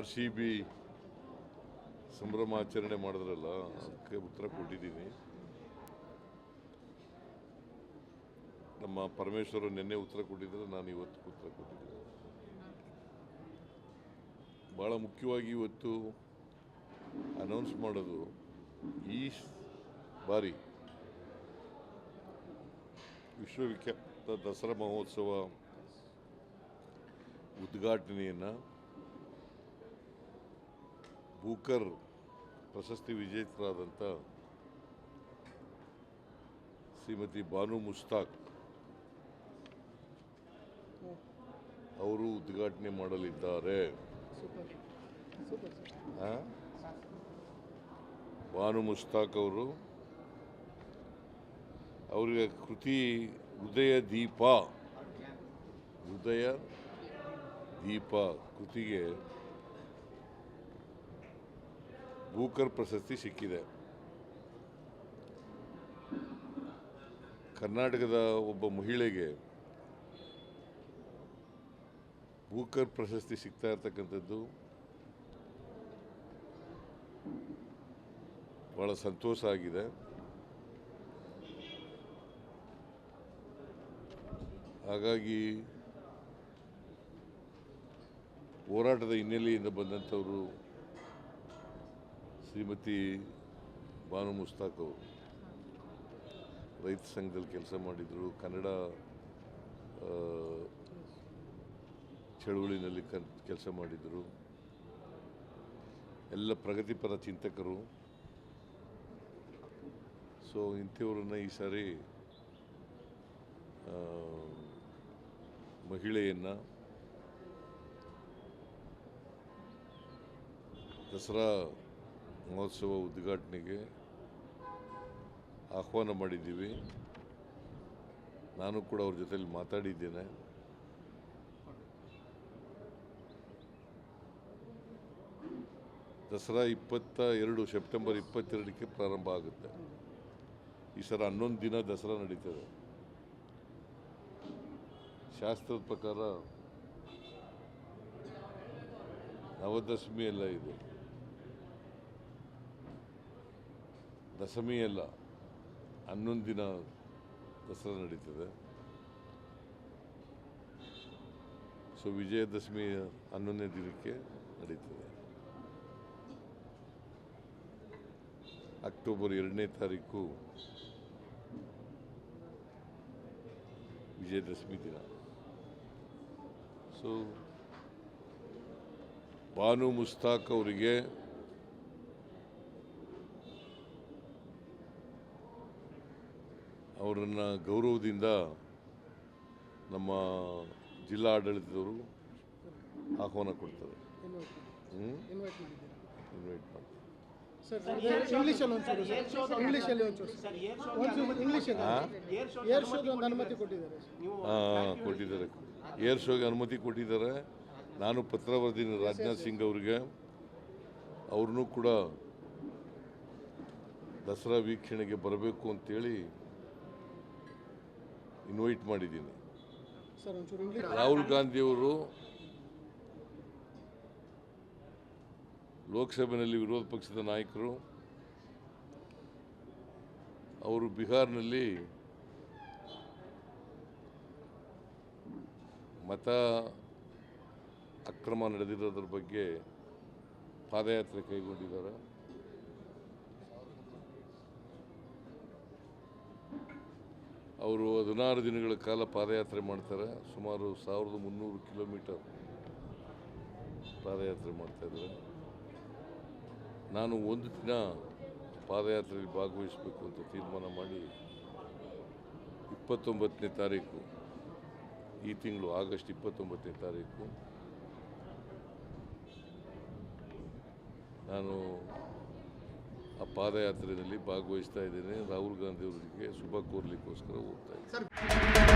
RCB ಸಂಭ್ರಮಾಚರಣೆ ಮಾಡಿದ್ರಲ್ಲ, ಅದಕ್ಕೆ ಉತ್ತರ ಕೊಟ್ಟಿದ್ದೀನಿ. ನಮ್ಮ ಪರಮೇಶ್ವರ ನಿನ್ನೆ ಉತ್ತರ ಕೊಟ್ಟಿದ್ರೆ, ನಾನು ಇವತ್ತು ಉತ್ತರ ಕೊಟ್ಟಿದ್ದೀನಿ. ಭಾಳ ಮುಖ್ಯವಾಗಿ ಇವತ್ತು ಅನೌನ್ಸ್ ಮಾಡೋದು, ಈ ಬಾರಿ ವಿಶ್ವವಿಖ್ಯಾತ ದಸರಾ ಮಹೋತ್ಸವ ಉದ್ಘಾಟನೆಯನ್ನು ಬೂಕರ್ ಪ್ರಶಸ್ತಿ ವಿಜೇತರಾದಂಥ ಶ್ರೀಮತಿ ಬಾನು ಮುಸ್ತಾಕ್ ಅವರು ಉದ್ಘಾಟನೆ ಮಾಡಲಿದ್ದಾರೆ. ಬಾನು ಮುಸ್ತಾಕ್ ಅವರು ಅವರಿಗೆ ಕೃತಿ ಹೃದಯ ದೀಪ ಕೃತಿಗೆ ಬೂಕರ್ ಪ್ರಶಸ್ತಿ ಸಿಕ್ಕಿದೆ. ಕರ್ನಾಟಕದ ಒಬ್ಬ ಮಹಿಳೆಗೆ ಬೂಕರ್ ಪ್ರಶಸ್ತಿ ಸಿಗ್ತಾ ಇರ್ತಕ್ಕಂಥದ್ದು ಭಾಳ ಸಂತೋಷ ಆಗಿದೆ. ಹಾಗಾಗಿ ಹೋರಾಟದ ಹಿನ್ನೆಲೆಯಿಂದ ಬಂದಂಥವರು ಶ್ರೀಮತಿ ಬಾನು ಮುಸ್ತಾಕ್ ಅವರು ರೈತ ಸಂಘದಲ್ಲಿ ಕೆಲಸ ಮಾಡಿದರು, ಕನ್ನಡ ಚಳುವಳಿನಲ್ಲಿ ಕೆಲಸ ಮಾಡಿದರು, ಎಲ್ಲ ಪ್ರಗತಿಪರ ಚಿಂತಕರು. ಸೊ ಇಂಥವ್ರನ್ನ ಈ ಸಾರಿ ಮಹಿಳೆಯನ್ನು ದಸರಾ ಮಹೋತ್ಸವ ಉದ್ಘಾಟನೆಗೆ ಆಹ್ವಾನ ಮಾಡಿದ್ದೀವಿ. ನಾನು ಕೂಡ ಅವ್ರ ಜೊತೆಲಿ ಮಾತಾಡಿದ್ದೇನೆ. ದಸರಾ ಸೆಪ್ಟೆಂಬರ್ 22ಕ್ಕೆ ಪ್ರಾರಂಭ ಆಗುತ್ತೆ. ಈ ಸಲ 11 ದಿನ ದಸರಾ ನಡೀತದೆ. ಶಾಸ್ತ್ರದ ಪ್ರಕಾರ ನವದಶಮಿ ಎಲ್ಲ ಇದು, ದಶಮಿ ಎಲ್ಲ 11 ದಿನ ದಸರಾ ನಡೀತದೆ. ಸೊ ವಿಜಯದಶಮಿ 11ನೇ ದಿನಕ್ಕೆ ನಡೀತದೆ. ಅಕ್ಟೋಬರ್ 2ನೇ ತಾರೀಕು ವಿಜಯದಶಮಿ ದಿನ. ಸೊ ಬಾನು ಮುಸ್ತಾಕ್ ಅವರಿಗೆ ಅವರನ್ನು ಗೌರವದಿಂದ ನಮ್ಮ ಜಿಲ್ಲಾ ಆಡಳಿತದವರು ಆಹ್ವಾನ ಕೊಡ್ತಾರೆ. ಇನ್ವೈಟ್ ಮಾಡ್ತಾರೆ. ಕೊಟ್ಟಿದ್ದಾರೆ. ಏರ್ ಶೋಗೆ ಅನುಮತಿ ಕೊಟ್ಟಿದ್ದಾರೆ. ನಾನು ಪತ್ರ ಬರೆದಿದ್ದೀನಿ ರಾಜನಾಥ್ ಸಿಂಗ್ ಅವರಿಗೆ. ಅವ್ರನ್ನೂ ಕೂಡ ದಸರಾ ವೀಕ್ಷಣೆಗೆ ಬರಬೇಕು ಅಂತೇಳಿ ಇನ್ವೈಟ್ ಮಾಡಿದ್ದೀನಿ. ರಾಹುಲ್ ಗಾಂಧಿಯವರು ಲೋಕಸಭೆಯಲ್ಲಿ ವಿರೋಧ ಪಕ್ಷದ ನಾಯಕರು, ಅವರು ಬಿಹಾರ್ನಲ್ಲಿ ಮತ ಅಕ್ರಮ ನಡೆದಿರೋದ್ರ ಬಗ್ಗೆ ಪಾದಯಾತ್ರೆ ಕೈಗೊಂಡಿದ್ದಾರೆ. ಅವರು 16 ದಿನಗಳ ಕಾಲ ಪಾದಯಾತ್ರೆ ಮಾಡ್ತಾರೆ. ಸುಮಾರು 1300 ಕಿಲೋಮೀಟರ್ ಪಾದಯಾತ್ರೆ ಮಾಡ್ತಾಯಿದ್ದಾರೆ. ನಾನು ಒಂದು ದಿನ ಪಾದಯಾತ್ರೆಯಲ್ಲಿ ಭಾಗವಹಿಸಬೇಕು ಅಂತ ತೀರ್ಮಾನ ಮಾಡಿ 29ನೇ ತಾರೀಕು, ಈ ತಿಂಗಳು ಆಗಸ್ಟ್ 29ನೇ ತಾರೀಕು ನಾನು ಆ ಪಾದಯಾತ್ರೆಯಲ್ಲಿ ಭಾಗವಹಿಸ್ತಾ ಇದ್ದೇನೆ. ರಾಹುಲ್ ಗಾಂಧಿ ಅವರಿಗೆ ಶುಭ ಕೋರಲಿಕ್ಕೋಸ್ಕರ ಹೋಗ್ತಾ ಇದ್ದೀನಿ.